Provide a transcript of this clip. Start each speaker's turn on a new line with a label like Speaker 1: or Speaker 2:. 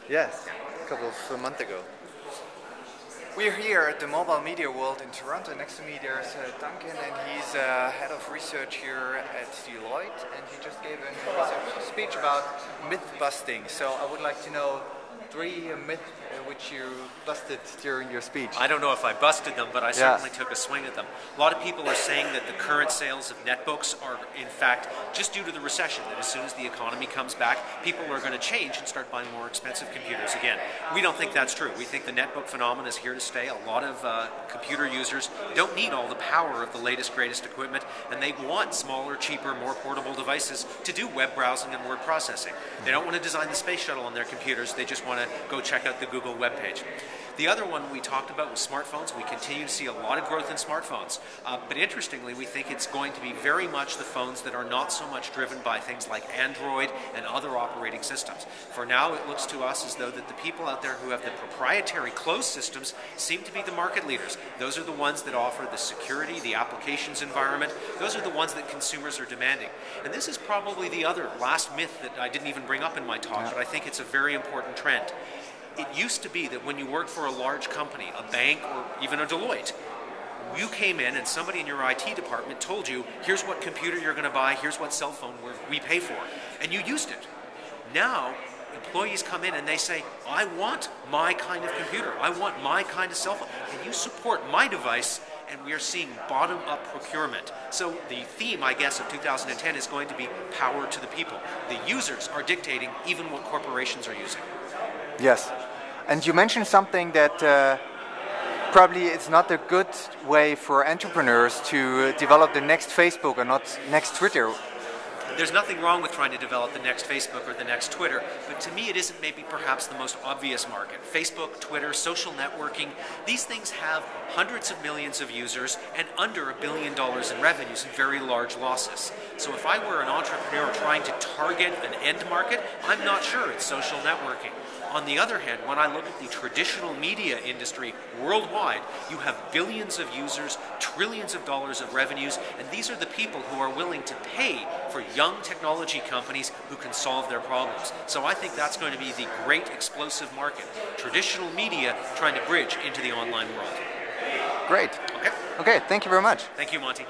Speaker 1: Yes, a couple of months ago.
Speaker 2: We're here at the Mobile Media World in Toronto. Next to me there's Duncan, and he's head of research here at Deloitte, and he just gave a research speech about myth busting. So I would like to know 3 myths which you busted during your speech.
Speaker 3: I don't know if I busted them, but I certainly took a swing at them. A lot of people are saying that the current sales of netbooks are, in fact, just due to the recession, that as soon as the economy comes back, people are going to change and start buying more expensive computers again. We don't think that's true. We think the netbook phenomenon is here to stay. A lot of computer users don't need all the power of the latest, greatest equipment, and they want smaller, cheaper, more portable devices to do web browsing and word processing. They don't want to design the space shuttle on their computers. They just want to go check out the Google webpage. The other one we talked about was smartphones. We continue to see a lot of growth in smartphones. But interestingly, we think it's going to be very much the phones that are not so much driven by things like Android and other operating systems. For now, it looks to us as though that the people out there who have the proprietary closed systems seem to be the market leaders. Those are the ones that offer the security, the applications environment. Those are the ones that consumers are demanding. And this is probably the other last myth that I didn't even bring up in my talk, but I think it's a very important trend. It used to be that when you worked for a large company, a bank, or even a Deloitte, you came in and somebody in your IT department told you, here's what computer you're going to buy, here's what cell phone we pay for, and you used it. Now, employees come in and they say, I want my kind of computer, I want my kind of cell phone, and you support my device, and we are seeing bottom-up procurement. So the theme, I guess, of 2010 is going to be power to the people. The users are dictating even what corporations are using.
Speaker 2: Yes, and you mentioned something that probably it's not a good way for entrepreneurs to develop the next Facebook or not next Twitter.
Speaker 3: There's nothing wrong with trying to develop the next Facebook or the next Twitter, but to me it isn't maybe perhaps the most obvious market. Facebook, Twitter, social networking, these things have hundreds of millions of users and under $1 billion in revenues and very large losses. So if I were an entrepreneur trying to target an end market, I'm not sure it's social networking. On the other hand, when I look at the traditional media industry worldwide, you have billions of users, trillions of dollars of revenues, and these are the people who are willing to pay for young technology companies who can solve their problems. So I think that's going to be the great explosive market. Traditional media trying to bridge into the online world.
Speaker 2: Great. Okay, thank you very much.
Speaker 3: Thank you, Monty.